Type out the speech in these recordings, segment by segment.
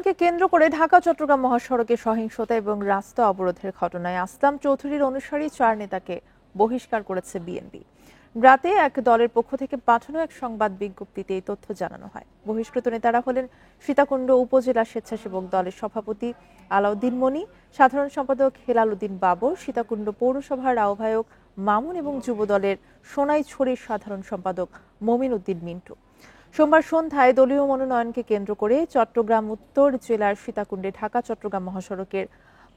নির্বাচনকে কেন্দ্র করে ঢাকা চট্টগ্রাম মহাসড়কে সহিংসতা এবং রাস্তা অবরোধের ঘটনায় আসলাম চৌধুরীর অনুসারী 4 নেতাকে বহিষ্কার করেছে বিএনপি। রাতে এক দলের পক্ষ থেকে পাঠানো এক সংবাদ বিজ্ঞপ্তিতে এই তথ্য জানানো হয়। বহিষ্কৃত নেতারা হলেন সীতাকুণ্ড উপজেলা স্বেচ্ছাসেবক দলের সভাপতি আলাউদ্দিন মনি, সাধারণ সম্পাদক হেলাল উদ্দিন বাবর, সীতাকুণ্ড পৌরসভার আহ্বায়ক মামুন এবং যুব দলের সোনাইছড়ির সাধারণ সম্পাদক মমিন উদ্দিন মিন্টু। সোমবার সন্ধ্যায় দলীয় মনোনয়নকে কেন্দ্র করে চট্টগ্রাম উত্তর জেলার সীতাকুণ্ডে ঢাকা চট্টগ্রাম মহাসড়কের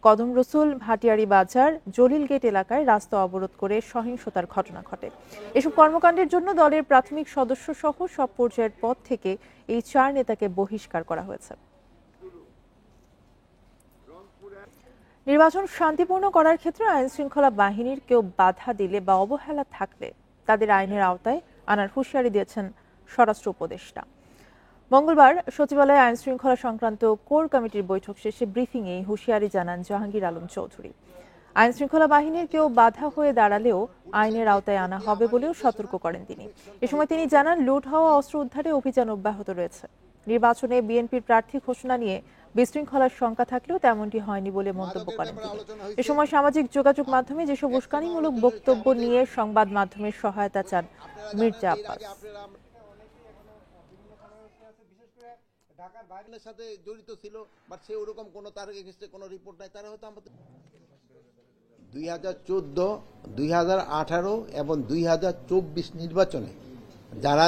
কদম রসুল ভাটিয়ারি বাজার জলিল গেট এলাকায় রাস্তা অবরোধ করে সহিংসতার ঘটনা ঘটে। এসব কর্মকাণ্ডের জন্য দলের প্রাথমিক সদস্য সহ সব পর্যায়ের পদ থেকে এই 4 নেতাকে বহিষ্কার করা হয়েছে। নির্বাচন শান্তিপূর্ণ করার ক্ষেত্রে আইন শৃঙ্খলা বাহিনীর কেউ বাধা দিলে বা অবহেলা থাকলে তাদের আইনের আওতায় আনার হুঁশিয়ারি দিয়েছেন স্বরাষ্ট্র উপদেষ্টা। মঙ্গলবার সচিবালয়ে আইন শৃঙ্খলা সংক্রান্ত কোর কমিটির বৈঠক শেষে ব্রিফিংয়ে এই হুঁশিয়ারি জানান জাহাঙ্গীর আলম চৌধুরী। আইন শৃঙ্খলা বাহিনীর কেউ বাধা হয়ে দাঁড়ালেও আইনের আওতায় আনা হবে বলেও সতর্ক করেন তিনি। এ সময় তিনি জানান, লুট হওয়া অস্ত্র উদ্ধারে অভিযান অব্যাহত রয়েছে। নির্বাচনে বিএনপির প্রার্থী ঘোষণা নিয়ে বিশৃঙ্খলার শঙ্কা থাকলেও তেমনটি হয়নি বলে মন্তব্য করেন তিনি। এ সময় সামাজিক যোগাযোগ মাধ্যমে যেসব উস্কানিমূলক বক্তব্য নিয়ে সংবাদ মাধ্যমের সহায়তা চান মির্জা আব্বাস। ঢাকার বাইরের সাথে জড়িত ছিল, বাট সে ওরকম কোনো তার এগেইনস্টে কোনো রিপোর্ট নাই। তারা হয়তো আমাদের 2014, 2018 এবং 2024 নির্বাচনে যারা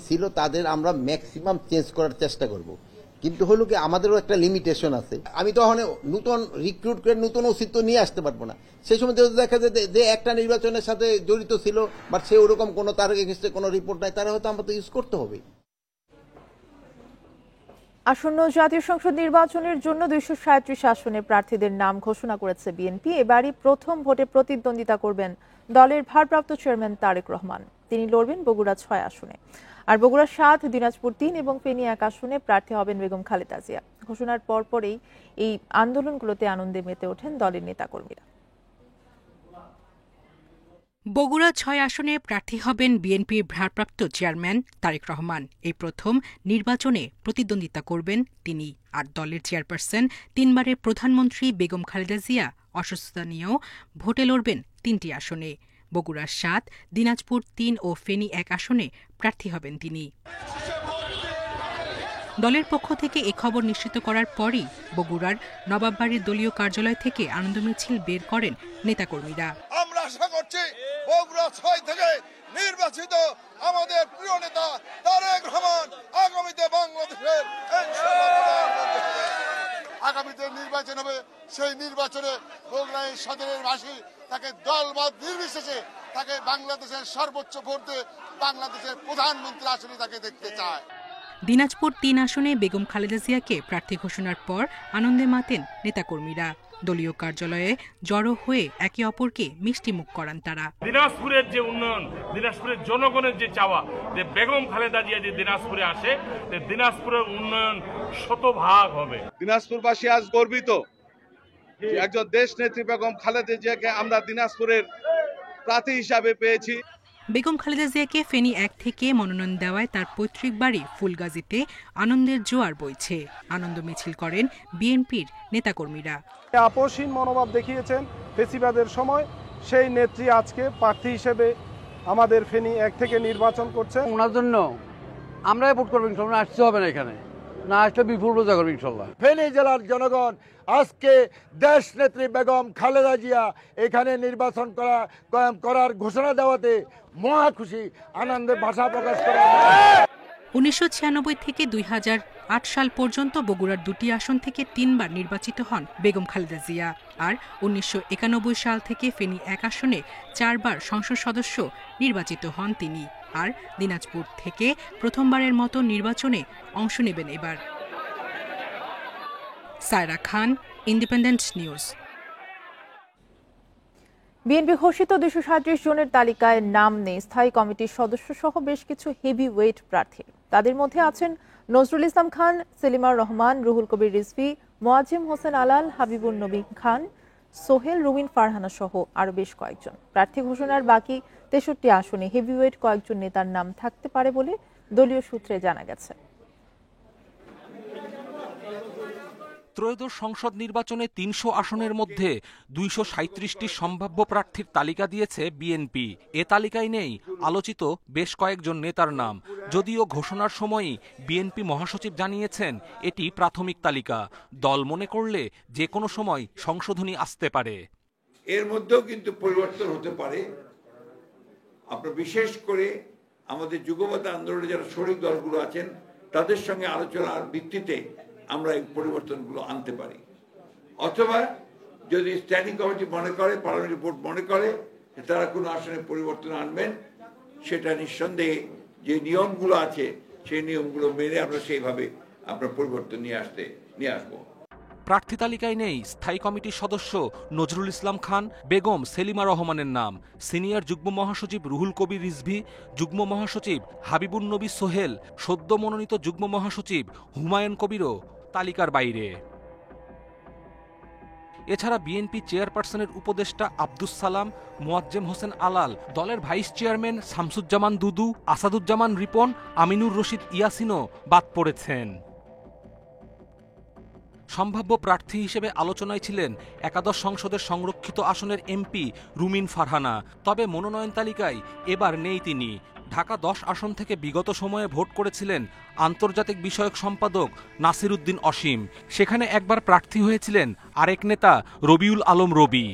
ছিল তাদের আমরা ম্যাক্সিমাম চেঞ্জ করার চেষ্টা করব, কিন্তু হলো কি আমাদেরও একটা লিমিটেশন আছে। আমি তো এখন নতুন রিক্রুট করে নতুন অস্তিত্ব নিয়ে আসতে পারবো না। সেই সময় যদি দেখা যায় যে একটা নির্বাচনের সাথে জড়িত ছিল, বাট সে ওরকম কোনো তার এগেইনস্টে কোনো রিপোর্ট নাই, তারা হয়তো আমাদের ইউজ করতে হবে। আসন্ন জাতীয় সংসদ নির্বাচনের জন্য 237 আসনে প্রার্থীদের নাম ঘোষণা করেছে বিএনপি। এবারই প্রথম ভোটে প্রতিদ্বন্দ্বিতা করবেন দলের ভারপ্রাপ্ত চেয়ারম্যান তারেক রহমান। তিনি লড়বেন বগুড়া 6 আসনে, আর বগুড়া 7, দিনাজপুর 3 এবং ফেনী 1 আসনে প্রার্থী হবেন বেগম খালেদা জিয়া। ঘোষণার পরপরই এই আন্দোলনগুলোতে আনন্দে মেতে ওঠেন দলের নেতাকর্মীরা। বগুড়া 6 আসনে প্রার্থী হবেন বিএনপির ভারপ্রাপ্ত চেয়ারম্যান তারেক রহমান। এই প্রথম নির্বাচনে প্রতিদ্বন্দ্বিতা করবেন তিনি। আর দলের চেয়ারপারসন 3 বারের প্রধানমন্ত্রী বেগম খালেদা জিয়া অসুস্থতা নিয়েও ভোটে লড়বেন 3টি আসনে। বগুড়া 7, দিনাজপুর 3 ও ফেনী 1 আসনে প্রার্থী হবেন তিনি। দলের পক্ষ থেকে এ খবর নিশ্চিত করার পরই বগুড়ার নবাববাড়ির দলীয় কার্যালয় থেকে আনন্দ মিছিল বের করেন নেতাকর্মীরা। আমরা আশা করছি বগুড়া 6 থেকে নির্বাচিত আমাদের প্রিয় নেতা তারেক রহমান আগামীতে বাংলাদেশের আগামীতে নির্বাচন হবে। সেই নির্বাচনে বগুড়ায় সদরের বাসী তাকে দলমত নির্বিশেষে তাকে বাংলাদেশের সর্বোচ্চ ভোট দিয়ে বাংলাদেশের প্রধানমন্ত্রী আসনে তাকে দেখতে চায়। দিনাজপুর 3 আসনে বেগম খালেদা জিয়াকে প্রার্থী ঘোষণার পর আনন্দে মাতেন নেতাকর্মীরা। দলীয় কার্যালয়ে জড়ো হয়ে একে অপরকে মিষ্টিমুখ করান তারা। দিনাজপুরের যে উন্নয়ন, দিনাজপুরের জনগণের যে চাওয়া যে বেগম খালেদা জিয়া যে দিনাজপুরে আসে, দিনাজপুরের উন্নয়ন শতভাগ হবে। দিনাজপুরবাসী আজ গর্বিত যে একজন দেশ নেত্রী বেগম খালেদা জিয়াকে আমরা দিনাজপুরের প্রার্থী হিসাবে পেয়েছি। বেগম খালেদা জিয়াকে ফেনী 1 থেকে মনোনয়ন দেওয়ায় তার পৈতৃক বাড়ি ফুলগাজীতে আনন্দের জোয়ার বইছে। আনন্দ মিছিল করেন বিএনপির নেতাকর্মীরা। আপোষহীন মনোভাব দেখিয়েছেন ফেসিবাদের সময়, সেই নেত্রী আজকে প্রার্থী হিসেবে আমাদের ফেনী 1 থেকে নির্বাচন করছে। ওনার জন্য আমরাই ভোট করবো, ইনশাল্লাহ আসতে হবে না, এখানে না আসলে বিপুল প্রচার করবো ইনশাল্লাহ। ফেনী জেলার জনগণ আজকে দেশ নেত্রী বেগম খালেদা জিয়া এখানে নির্বাচন করার ঘোষণা দেওয়াতে মহা খুশি, আনন্দে ভাষা প্রকাশ করা। 1996 থেকে 2008 সাল পর্যন্ত বগুড়ার 2টি আসন থেকে 3 বার নির্বাচিত হন বেগম খালেদা জিয়া। আর 1991 সাল থেকে ফেনী 1 আসনে 4 বার সংসদ সদস্য নির্বাচিত হন তিনি। আর দিনাজপুর থেকে প্রথমবারের মতো নির্বাচনে অংশ নেবেন এবার। সায়রা খান, ইন্ডিপেন্ডেন্ট নিউজ। বিএনপি ঘোষিত 237 জনের তালিকায় নাম নেই স্থায়ী কমিটির সদস্য সহ বেশ কিছু হেভি ওয়েট প্রার্থী। তাদের মধ্যে আছেন নজরুল ইসলাম খান, সেলিমার রহমান, রুহুল কবির রিজভী, মোয়াজ্জেম হোসেন আলাল, হাবিবুন নবী খান, সোহেল, রুমিন ফারহানা সহ আরো বেশ কয়েকজন। প্রার্থী ঘোষণার বাকি 63 আসনে হেভিওয়েট কয়েকজন নেতার নাম থাকতে পারে বলে দলীয় সূত্রে জানা গেছে। ত্রয়োদশ সংসদ নির্বাচনে ৩০০ আসনের মধ্যে ২৩৭টি সম্ভাব্য প্রার্থীর তালিকা দিয়েছে বিএনপি। এ তালিকায় নেই আলোচিত বেশ কয়েকজন নেতার নাম, যদিও ঘোষণার সময়ই বিএনপি মহাসচিব জানিয়েছেন এটি প্রাথমিক তালিকা। দল মনে করলে যে কোনো সময় সংশোধনী আসতে পারে। এর মধ্যেও কিন্তু পরিবর্তন হতে পারে। আপনার বিশেষ করে আমাদের যুগপৎ আন্দোলনে যারা শরিক দলগুলো আছেন তাদের সঙ্গে আলোচনার ভিত্তিতে আমরা এই পরিবর্তনগুলো আনতে পারি, অথবা যদি স্ট্যান্ডিং কমিটি মনে করে, পার্লামেন্টারি বোর্ড মনে করে তারা কোনো আসনে পরিবর্তন আনবেন, সেটা নিঃসন্দেহে যে নিয়মগুলো আছে সেই নিয়মগুলো মেনে আমরা সেইভাবে আমরা পরিবর্তন নিয়ে আসবো। প্রার্থী তালিকায় নেই স্থায়ী কমিটির সদস্য নজরুল ইসলাম খান, বেগম সেলিমা রহমানের নাম, সিনিয়র যুগ্ম মহাসচিব রুহুল কবির রিজভী, যুগ্ম মহাসচিব হাবিবুন নবী সোহেল, সদ্য মনোনীত যুগ্ম মহাসচিব হুমায়ুন কবিরও তালিকার বাইরে। এছাড়া বিএনপি চেয়ারপারসনের উপদেষ্টা আব্দুস সালাম, মোয়াজ্জেম হোসেন আলাল, দলের ভাইস চেয়ারম্যান শামসুজ্জামান দুদু, আসাদুজ্জামান রিপন, আমিনুর রশিদ ইয়াসিনও বাদ পড়েছেন। সম্ভাব্য প্রার্থী হিসেবে আলোচনায় ছিলেন একাদশ সংসদের সংরক্ষিত আসনের এমপি রুমিন ফারহানা, তবে মনোনয়ন তালিকায় এবার নেই তিনি। ঢাকা 10 আসন থেকে বিগত সময়ে ভোট করেছিলেন আন্তর্জাতিক বিষয়ক সম্পাদক নাসির উদ্দিন অসীম, সেখানে একবার প্রার্থী হয়েছিলেন আরেক নেতা রবিউল আলম রবি।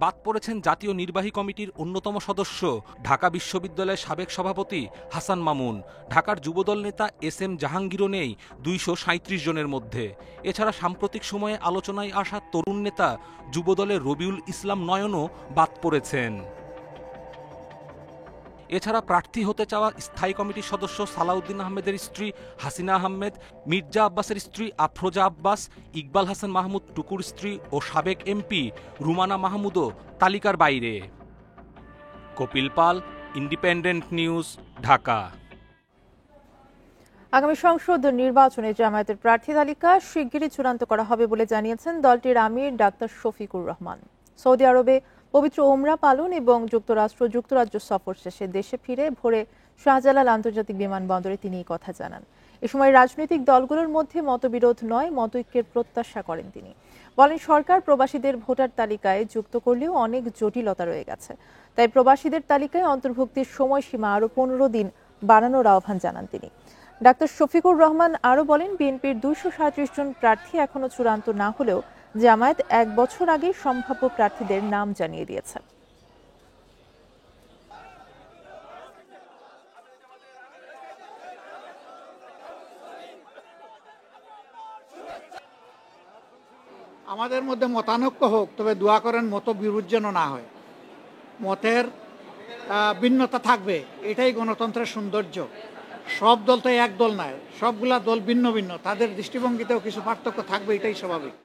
বাদ পড়েছেন জাতীয় নির্বাহী কমিটির অন্যতম সদস্য ঢাকা বিশ্ববিদ্যালয়ের সাবেক সভাপতি হাসান মামুন। ঢাকার যুবদল নেতা SM জাহাঙ্গীরও নেই 237 জনের মধ্যে। এছাড়া সাম্প্রতিক সময়ে আলোচনায় আসা তরুণ নেতা যুবদলের রবিউল ইসলাম নয়নও বাদ পড়েছেন। এছাড়া প্রার্থী হতে চাওয়া স্থায়ী কমিটির সদস্য সালাউদ্দিন আহমেদের স্ত্রী হাসিনা আহমেদ, মির্জা আব্বাসের স্ত্রী আফরোজা আব্বাস, ইকবাল হাসান মাহমুদ টুকুর স্ত্রী ও সাবেক এমপি রুমানা মাহমুদও তালিকার বাইরে। কপিল পাল, ইন্ডিপেন্ডেন্ট নিউজ, ঢাকা। আগামী সংসদ নির্বাচনে জামায়াতের প্রার্থী তালিকা শিগগিরই চূড়ান্ত করা হবে বলে জানিয়েছেন দলটির আমির ডাক্তার শফিকুর রহমান। সৌদি আরবে পবিত্র ওমরা পালন এবং যুক্তরাজ্য সফর শেষে দেশে ফিরে ভোরে শাহজালাল আন্তর্জাতিক বিমানবন্দরে তিনি এই কথা জানান। এ সময় রাজনৈতিক দলগুলোর মধ্যে মতবিরোধ নয়, মতৈক্যের প্রত্যাশা করেন তিনি। বলেন, সরকার প্রবাসীদের ভোটার তালিকায় যুক্ত করলেও অনেক জটিলতা রয়ে গেছে, তাই প্রবাসীদের তালিকায় অন্তর্ভুক্তির সময়সীমা আরও 15 দিন বাড়ানোর আহ্বান জানান তিনি। ডাক্তার শফিকুর রহমান আরও বলেন, বিএনপির 237 জন প্রার্থী এখনো চূড়ান্ত না হলেও জামায়াত 1 বছর আগে সম্ভাব্য প্রার্থীদের নাম জানিয়ে দিয়েছে। আমাদের মধ্যে মতানৈক্য হোক, তবে দোয়া করেন মতবিরোধ যেন না হয়। মতের ভিন্নতা থাকবে, এটাই গণতন্ত্রের সৌন্দর্য। সব দল তো এক দল নয়, সবগুলা দল ভিন্ন ভিন্ন, তাদের দৃষ্টিভঙ্গিতেও কিছু পার্থক্য থাকবে, এটাই স্বাভাবিক।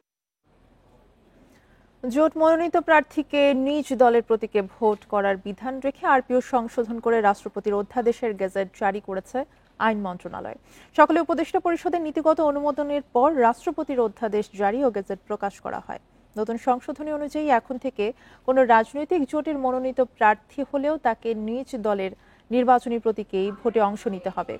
জোট মনোনীত প্রার্থীকে নিজ দলের প্রতীকে ভোট করার বিধান রেখে আরপিও সংশোধন করে রাষ্ট্রপতির অধ্যাদেশের গেজেট জারি করেছে আইন মন্ত্রণালয়। সকালে উপদেষ্টা পরিষদের নীতিগত অনুমোদনের পর রাষ্ট্রপতির অধ্যাদেশ জারি ও গেজেট প্রকাশ করা হয়। নতুন সংশোধনী অনুযায়ী এখন থেকে কোনো রাজনৈতিক জোটের মনোনীত প্রার্থী হলেও তাকে নিজ দলের নির্বাচনী প্রতীকেই ভোটে অংশ নিতে হবে।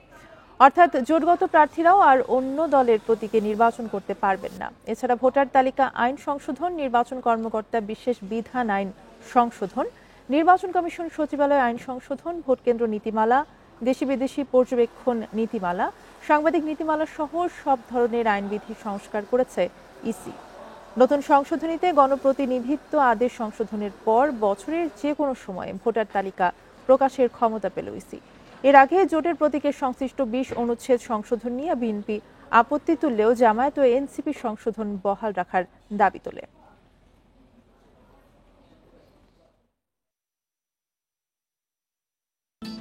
অর্থাৎ জোটগত প্রার্থীরাও আর অন্য দলের প্রতীকে নির্বাচন করতে পারবেন না। এছাড়া ভোটার তালিকা আইন সংশোধন, নির্বাচন কর্মকর্তা বিশেষ বিধান আইন সংশোধন, নির্বাচন কমিশন সচিবালয় আইন সংশোধন, ভোটকেন্দ্র নীতিমালা, দেশি বিদেশি পর্যবেক্ষণ নীতিমালা, সাংবাদিক নীতিমালা সহ সব ধরনের আইনবিধি সংস্কার করেছে ইসি। নতুন সংশোধনীতে গণপ্রতিনিধিত্ব আদেশ সংশোধনের পর বছরের যে কোনো সময়ে ভোটার তালিকা প্রকাশের ক্ষমতা পেল ইসি। এর আগে জোটের প্রতীকের সংশ্লিষ্ট 20 অনুচ্ছেদ সংশোধন নিয়ে বিএনপি আপত্তি তুললেও জামায়াত ও এনসিপি সংশোধন বহাল রাখার দাবি তোলে।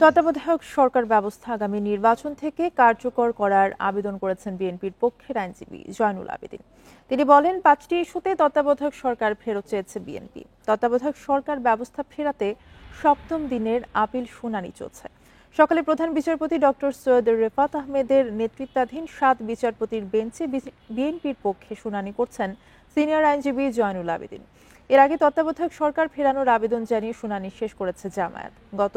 তত্ত্বাবধায়ক সরকার ব্যবস্থা আগামী নির্বাচন থেকে কার্যকর করার আবেদন করেছেন বিএনপির পক্ষের আইনজীবী জয়নুল আবেদিন। তিনি বলেন, 5টি ইস্যুতে তত্ত্বাবধায়ক সরকার ফেরত চেয়েছে বিএনপি। তত্ত্বাবধায়ক সরকার ব্যবস্থা ফেরাতে 7ম দিনের আপিল শুনানি চলছে। সকালে প্রধান বিচারপতি ডক্টর সৈয়দ রেফাত আহমেদের নেতৃত্বাধীন 7 বিচারপতির বেঞ্চে বিএনপির পক্ষে শুনানি করছেন সিনিয়র আইনজীবী জয়নুল আবেদিন। এর আগে তত্ত্বাবধায়ক সরকার ফেরানোর আবেদন জানিয়ে শুনানি শেষ করেছে জামায়াত। গত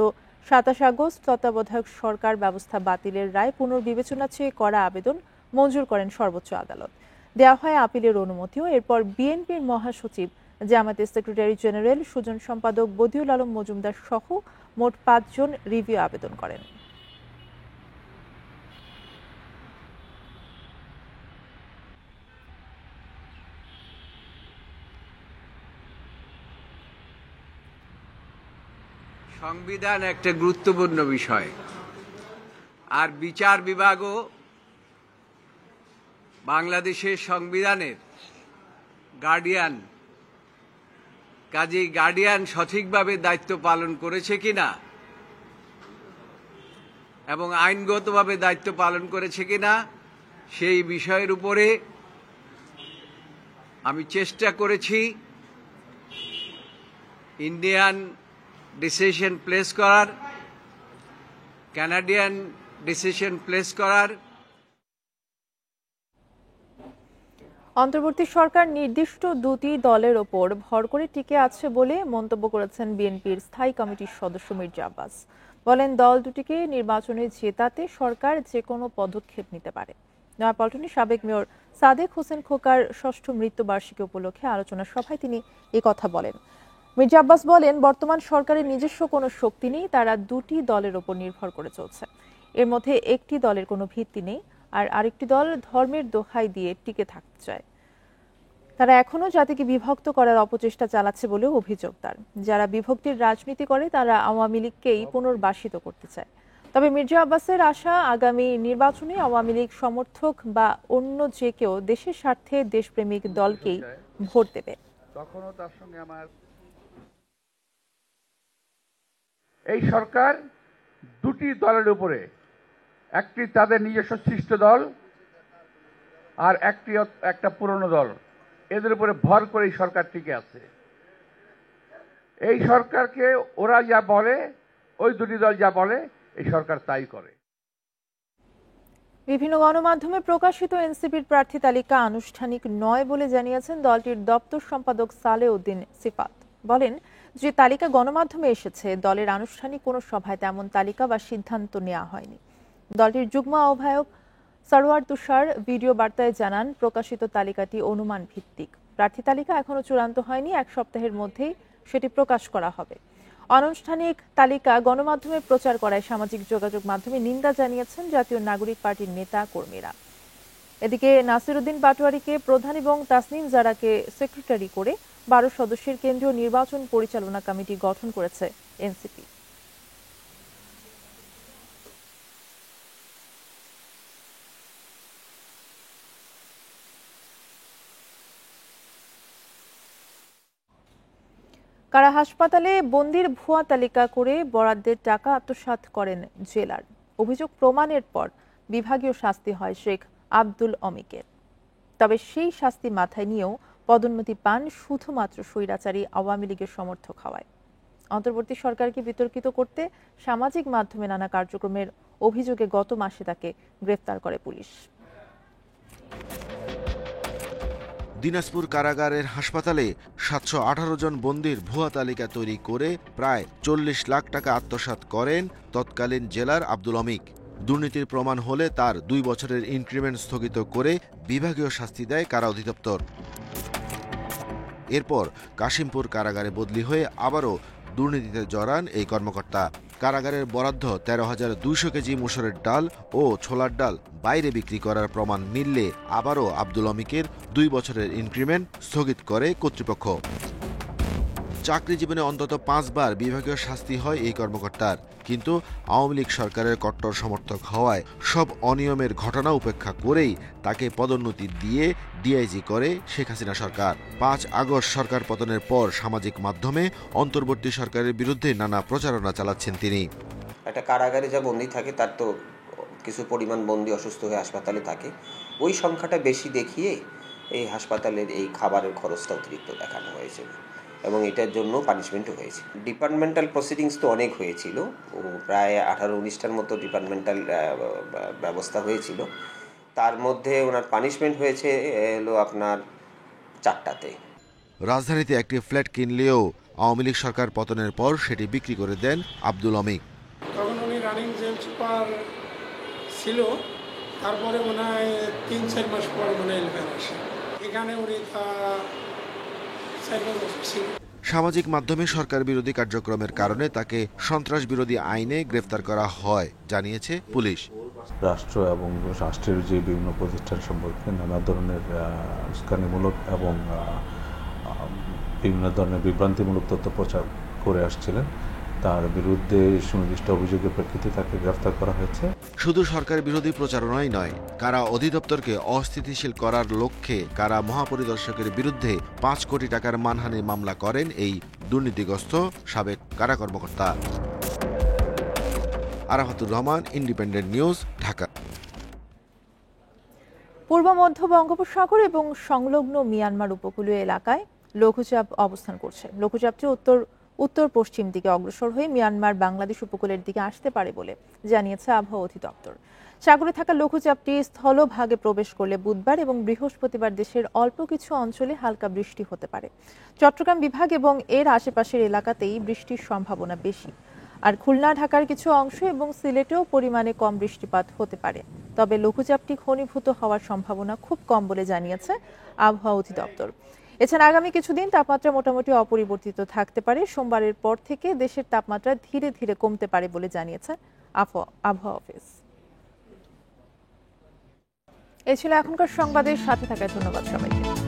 27 আগস্ট তত্ত্বাবধায়ক সরকার ব্যবস্থা বাতিলের রায় পুনর্বিবেচনা চেয়ে করা আবেদন মঞ্জুর করেন সর্বোচ্চ আদালত। দেওয়া হয় আপিলের অনুমতিও। এরপর বিএনপির মহাসচিব, জামায়াতের সেক্রেটারি জেনারেল, সুজন সম্পাদক বদিউল আলম মজুমদার সহ মোট 5 জন রিভিউ আবেদন করেন। সংবিধান একটা গুরুত্বপূর্ণ বিষয়, আর বিচার বিভাগও বাংলাদেশের সংবিধানের গার্ডিয়ান। কাজেই গার্ডিয়ান সঠিকভাবে দায়িত্ব পালন করেছে কিনা এবং আইনগতভাবে দায়িত্ব পালন করেছে কিনা সেই বিষয়ের উপরে আমি চেষ্টা করেছি ইন্ডিয়ান ডিসিশন প্লেস করার, কানাডিয়ান ডিসিশন প্লেস করার। অন্তর্বর্তী সরকার নির্দিষ্ট দুটি দলের ওপর ভর করে টিকে আছে বলে মন্তব্য করেছেন বিএনপির স্থায়ী কমিটির সদস্য মির্জা আব্বাস। বলেন, দল দুটিকে নির্বাচনে জেতাতে সরকার যে কোনো পদক্ষেপ নিতে পারে। নয়াপল্টনে সাবেক মেয়র সাদেক হোসেন খোকার ৬ষ্ঠ মৃত্যুবার্ষিকী উপলক্ষে আলোচনা সভায় তিনি এই কথা বলেন। মির্জা আব্বাস বলেন, বর্তমান সরকারের নিজস্ব কোনো শক্তি নেই, তারা দুটি দলের ওপর নির্ভর করে চলছে। এর মধ্যে একটি দলের কোনো ভিত্তি নেই, আর আরেকটি দল ধর্মের দোহাই দিয়ে টিকে থাকতে চায়। তারা এখনো জাতিকে বিভক্ত করার অপচেষ্টা চালাচ্ছে বলেও অভিযোগ তার। যারা বিভক্তির রাজনীতি করে তারা আওয়ামী লীগকেই পুনর্বাসিত করতে চায়। তবে মির্জা আব্বাসের আশা, আগামী নির্বাচনে আওয়ামী লীগ সমর্থক বা অন্য যে কেউ দেশের স্বার্থে দেশপ্রেমিক দলকেই ভোট দেবে। তখনও তার সঙ্গে আমার এই সরকার দুটি দলের উপরে, একটি তাদের নিজস্ব সৃষ্ট দল আর একটা পুরনো দল, এদের উপরে ভর করে এই সরকার টিকে আছে। এই সরকারকে ওরা যা বলে, ওই দুটি দল যা বলে, এই সরকার তাই করে। বিভিন্ন গণমাধ্যমে প্রকাশিত এনসিপির প্রার্থী তালিকা আনুষ্ঠানিক নয় বলে জানিয়েছেন দলটির দপ্তর সম্পাদক সালেউদ্দিন সিফাত। বলেন, যে তালিকা গণমাধ্যমে এসেছে, দলের আনুষ্ঠানিক কোনো সভায় তেমন তালিকা বা সিদ্ধান্ত নেওয়া হয়নি। দলটির যুগ্ম আহ্বায়ক সরওয়ার তুষার ভিডিও বার্তায় জানান, প্রকাশিত তালিকাটি অনুমান ভিত্তিক। প্রার্থী তালিকা এখনো চূড়ান্ত হয়নি, 1 সপ্তাহের মধ্যেই সেটি প্রকাশ করা হবে। অনানুষ্ঠানিক তালিকা গণমাধ্যমে প্রচার করায় সামাজিক যোগাযোগ মাধ্যমে নিন্দা জানিয়েছেন জাতীয় নাগরিক পার্টির নেতা কর্মীরা। এদিকে নাসিরউদ্দিন পাটোয়ারীকে প্রধান এবং তাসনিম জারাকে সেক্রেটারি করে 12 সদস্যের কেন্দ্রীয় নির্বাচন পরিচালনা কমিটি গঠন করেছে এনসিপি। কারা হাসপাতালে বন্দির ভুয়া তালিকা করে বরাদ্দের টাকা আত্মসাৎ করেন জেলার। অভিযোগ প্রমাণের পর বিভাগীয় শাস্তি হয় শেখ আব্দুল অমিকের। তবে সেই শাস্তি মাথায় নিয়েও পদোন্নতি পান শুধুমাত্র স্বৈরাচারী আওয়ামী লীগের সমর্থক হওয়ায়। অন্তর্বর্তী সরকারকে বিতর্কিত করতে সামাজিক মাধ্যমে নানা কার্যক্রমের অভিযোগে গত মাসে তাকে গ্রেফতার করে পুলিশ। দিনাজপুর কারাগারের হাসপাতালে 718 জন বন্দির ভুয়া তালিকা তৈরি করে প্রায় 40 লাখ টাকা আত্মসাৎ করেন তৎকালীন জেলার আব্দুল অমিক। দুর্নীতির প্রমাণ হলে তার 2 বছরের ইনক্রিমেন্ট স্থগিত করে বিভাগীয় শাস্তি দেয় কারা অধিদপ্তর। এরপর কাশিমপুর কারাগারে বদলি হয়ে আবারও দুর্নীতিতে জড়ান এই কর্মকর্তা। কারাগারের বরাদ্দ 13,200 কেজি মসুরের ডাল ও ছোলার ডাল বাইরে বিক্রি করার প্রমাণ মিললে আবারও আব্দুল অমিকের 2 বছরের ইনক্রিমেন্ট স্থগিত করে কর্তৃপক্ষ। চাকরি জীবনে অন্তত 5 বার বিভাগীয় শাস্তি হয় এই কর্মকর্তার, কিন্তু আওয়ামী লীগ সরকারের কট্টর সমর্থক হওয়ায় সব অনিয়মের ঘটনা উপেক্ষা করেই তাকে পদোন্নতি দিয়ে ডিআইজি করে শেখ হাসিনা সরকার। 5 আগস্ট সরকার পতনের পর সামাজিক মাধ্যমে অন্তর্বর্তী সরকারের বিরুদ্ধে নানা প্রচারণা চালাচ্ছেন তিনি। একটা কারাগারে যা বন্দী থাকে তার তো কিছু পরিমাণ বন্দী অসুস্থ হয়ে হাসপাতালে থাকে, ওই সংখ্যাটা বেশি দেখিয়ে এই হাসপাতালের এই খাবারের খরচটা অতিরিক্ত দেখানো হয়েছে এবং এটার জন্য পানিশমেন্টও হয়েছে। ডিপার্টমেন্টাল প্রসিডিংস তো অনেক হয়েছিল, প্রায় 18-19টার মতো ডিপার্টমেন্টাল ব্যবস্থা হয়েছিল। তার মধ্যে ওনার পানিশমেন্ট হয়েছে হলো আপনার 4টাতে। রাজধানীতে একটি ফ্ল্যাট কিনলেও আওয়ামী লীগ সরকার পতনের পর সেটি বিক্রি করে দেন আব্দুল অমিক। তখন উনি রানিং জেল সুপার ছিল, তারপরে মনে হয় 3-4 মাস পর মনে হয় এলাকায় আসে। এখানে উনি 4-5 বছর ছিল। সামাজিক মাধ্যমে সরকার বিরোধী কার্যক্রমের কারণে তাকে সন্ত্রাস বিরোধী আইনে গ্রেফতার করা হয় জানিয়েছে পুলিশ। রাষ্ট্র এবং রাষ্ট্রের যে বিভিন্ন প্রতিষ্ঠান সম্পর্কে নানা ধরনের উস্কানিমূলক এবং বিভিন্ন ধরনের বিভ্রান্তিমূলক তথ্য প্রচার করে আসছিলেন, তার বিরুদ্ধে সুনির্দিষ্ট অভিযোগের প্রেক্ষিতে তাকে গ্রেফতার করা হয়েছে। শুধু সরকার বিরোধী প্রচারণাই নয়, কারা অধিদপ্তরকে অস্থিতিশীল করার লক্ষ্যে কারা মহাপরিদর্শকের বিরুদ্ধে 5 কোটি টাকার মানহানির মামলা করেন এই দুর্নীতিগ্রস্ত সাবেক কারা কর্মকর্তা। Arafatur Rahman, independent news, Dhaka. পূর্ব মধ্য বঙ্গোপসাগর এবং সংলগ্ন মিয়ানমার উপকূলীয় এলাকায় লঘুচাপ অবস্থান করছে। লঘুচাপটি উত্তর পশ্চিম দিকে অগ্রসর হয়ে মিয়ানমার বাংলাদেশ উপকূলের দিকে আসতে পারে বলে জানিয়েছে আবহাওয়া অধিদপ্তর। সাগরে থাকা লঘুচাপটি স্থলভাগে প্রবেশ করলে বুধবার এবং বৃহস্পতিবার দেশের অল্প কিছু অঞ্চলে হালকা বৃষ্টি হতে পারে। চট্টগ্রাম বিভাগ এবং এর আশেপাশের এলাকাতেই বৃষ্টির সম্ভাবনা বেশি। আর খুলনা, ঢাকার কিছু অংশ এবং সিলেটেও পরিমাণে কম বৃষ্টিপাত হতে পারে। তবে লঘুচাপটি ঘনীভূত হওয়ার সম্ভাবনা খুব কম বলে জানিয়েছে আবহাওয়া অধিদপ্তর। এছাড়া আগামী কিছুদিন তাপমাত্রা মোটামুটি অপরিবর্তিত থাকতে পারে। সোমবারের পর থেকে দেশের তাপমাত্রা ধীরে ধীরে কমতে পারে বলে জানিয়েছে আবহাওয়া অফিস। এ ছিল এখনকার সংবাদের সাথে থাকার ধন্যবাদ সবাইকে।